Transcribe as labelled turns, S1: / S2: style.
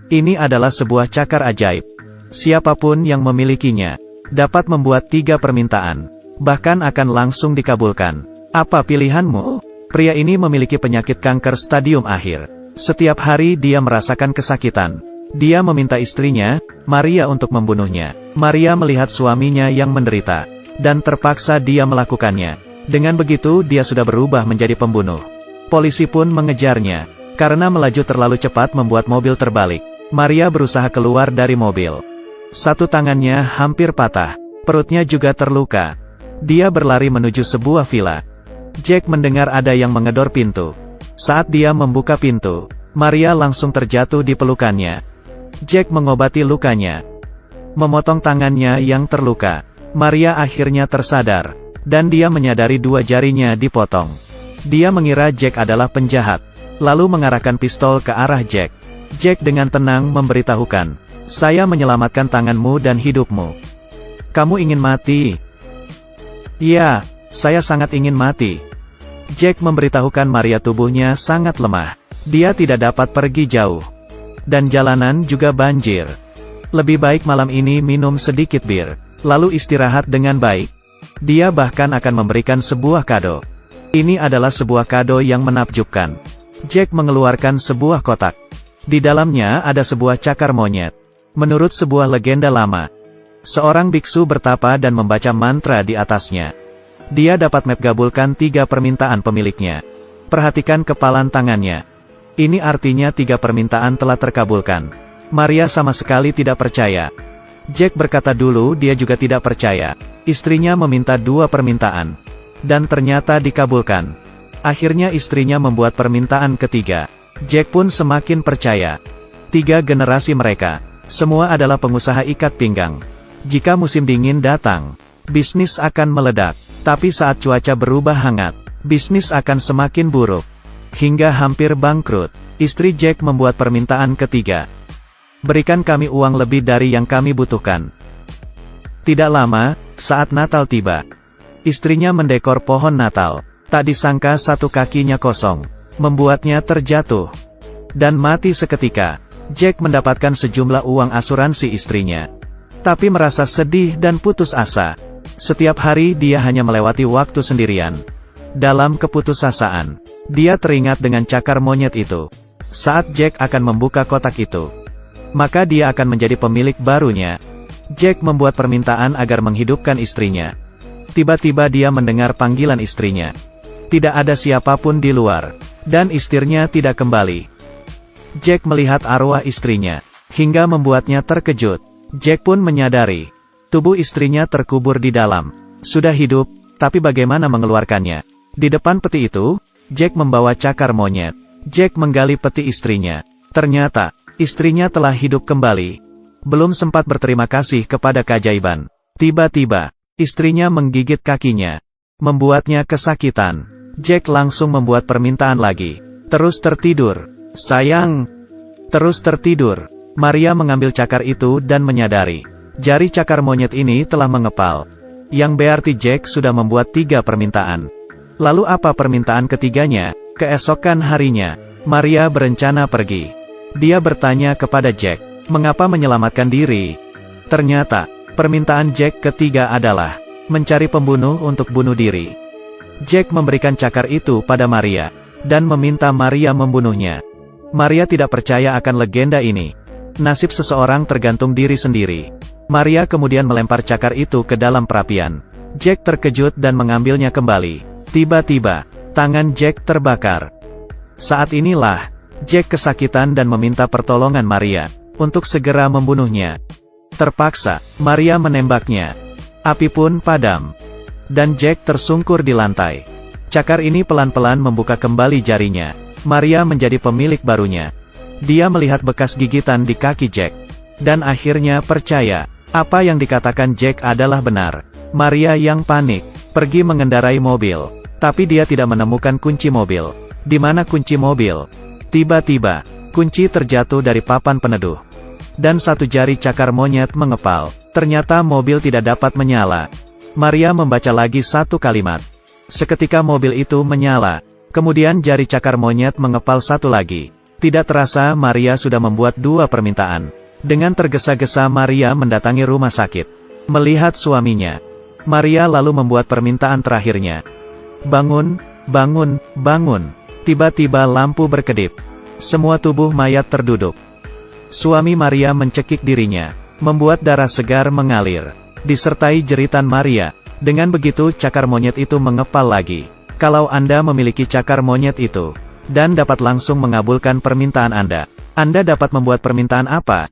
S1: Ini adalah sebuah cakar ajaib. Siapapun yang memilikinya dapat membuat 3 permintaan, bahkan akan langsung dikabulkan. Apa pilihanmu? Pria ini memiliki penyakit kanker stadium akhir. Setiap hari dia merasakan kesakitan. Dia meminta istrinya, Maria, untuk membunuhnya. Maria melihat suaminya yang menderita, dan terpaksa dia melakukannya. Dengan begitu dia sudah berubah menjadi pembunuh. Polisi pun mengejarnya. Karena melaju terlalu cepat membuat mobil terbalik. Maria berusaha keluar dari mobil. Satu tangannya hampir patah. Perutnya juga terluka. Dia berlari menuju sebuah villa. Jack mendengar ada yang mengedor pintu. Saat dia membuka pintu, Maria langsung terjatuh di pelukannya. Jack mengobati lukanya, memotong tangannya yang terluka. Maria akhirnya tersadar, dan dia menyadari 2 jarinya dipotong. Dia mengira Jack adalah penjahat, lalu mengarahkan pistol ke arah Jack. Jack dengan tenang memberitahukan, "Saya menyelamatkan tanganmu dan hidupmu. Kamu ingin mati?" "Ya, saya sangat ingin mati." Jack memberitahukan Maria tubuhnya sangat lemah. Dia tidak dapat pergi jauh. Dan jalanan juga banjir. Lebih baik malam ini minum sedikit bir, lalu istirahat dengan baik. Dia bahkan akan memberikan sebuah kado. Ini adalah sebuah kado yang menakjubkan. Jack mengeluarkan sebuah kotak. Di dalamnya ada sebuah cakar monyet. Menurut sebuah legenda lama, seorang biksu bertapa dan membaca mantra di atasnya. Dia dapat mengabulkan 3 permintaan pemiliknya. Perhatikan kepalan tangannya. Ini artinya 3 permintaan telah terkabulkan. Maria sama sekali tidak percaya. Jack berkata dulu dia juga tidak percaya. Istrinya meminta 2 permintaan. Dan ternyata dikabulkan. Akhirnya istrinya membuat permintaan ketiga. Jack pun semakin percaya. 3 generasi mereka, semua adalah pengusaha ikat pinggang. Jika musim dingin datang, bisnis akan meledak. Tapi saat cuaca berubah hangat, bisnis akan semakin buruk. Hingga hampir bangkrut. Istri Jack membuat permintaan ketiga. "Berikan kami uang lebih dari yang kami butuhkan." Tidak lama, saat Natal tiba, istrinya mendekor pohon Natal. Tak disangka satu kakinya kosong, membuatnya terjatuh dan mati seketika. Jack mendapatkan sejumlah uang asuransi istrinya, tapi merasa sedih dan putus asa. Setiap hari dia hanya melewati waktu sendirian. Dalam keputusasaan, dia teringat dengan cakar monyet itu. Saat Jack akan membuka kotak itu, maka dia akan menjadi pemilik barunya. Jack membuat permintaan agar menghidupkan istrinya. Tiba-tiba dia mendengar panggilan istrinya. Tidak ada siapapun di luar, dan istrinya tidak kembali. Jack melihat arwah istrinya, hingga membuatnya terkejut. Jack pun menyadari, tubuh istrinya terkubur di dalam. Sudah hidup, tapi bagaimana mengeluarkannya? Di depan peti itu, Jack membawa cakar monyet. Jack menggali peti istrinya. Ternyata, istrinya telah hidup kembali. Belum sempat berterima kasih kepada keajaiban. Tiba-tiba, istrinya menggigit kakinya, membuatnya kesakitan. Jack langsung membuat permintaan lagi. "Terus tertidur, sayang. Terus tertidur." Maria mengambil cakar itu dan menyadari, jari cakar monyet ini telah mengepal. Yang berarti Jack sudah membuat 3 permintaan. Lalu apa permintaan ketiganya? Keesokan harinya, Maria berencana pergi. Dia bertanya kepada Jack, mengapa menyelamatkan diri? Ternyata, permintaan Jack ketiga adalah mencari pembunuh untuk bunuh diri. Jack memberikan cakar itu pada Maria, dan meminta Maria membunuhnya. Maria tidak percaya akan legenda ini. Nasib seseorang tergantung diri sendiri. Maria kemudian melempar cakar itu ke dalam perapian. Jack terkejut dan mengambilnya kembali. Tiba-tiba, tangan Jack terbakar. Saat inilah, Jack kesakitan dan meminta pertolongan Maria untuk segera membunuhnya. Terpaksa, Maria menembaknya. Api pun padam, dan Jack tersungkur di lantai. Cakar ini pelan-pelan membuka kembali jarinya. Maria menjadi pemilik barunya. Dia melihat bekas gigitan di kaki Jack, dan akhirnya percaya, apa yang dikatakan Jack adalah benar. Maria yang panik, pergi mengendarai mobil, tapi dia tidak menemukan kunci mobil. Di mana kunci mobil? Tiba-tiba, kunci terjatuh dari papan peneduh, dan satu jari cakar monyet mengepal. Ternyata mobil tidak dapat menyala. Maria membaca lagi satu kalimat. Seketika mobil itu menyala. Kemudian jari cakar monyet mengepal satu lagi. Tidak terasa Maria sudah membuat 2 permintaan. Dengan tergesa-gesa Maria mendatangi rumah sakit. Melihat suaminya, Maria lalu membuat permintaan terakhirnya. Bangun, bangun, bangun. Tiba-tiba lampu berkedip. Semua tubuh mayat terduduk. Suami Maria mencekik dirinya, membuat darah segar mengalir. Disertai jeritan Maria. Dengan begitu cakar monyet itu mengepal lagi. Kalau Anda memiliki cakar monyet itu, dan dapat langsung mengabulkan permintaan Anda dapat membuat permintaan apa?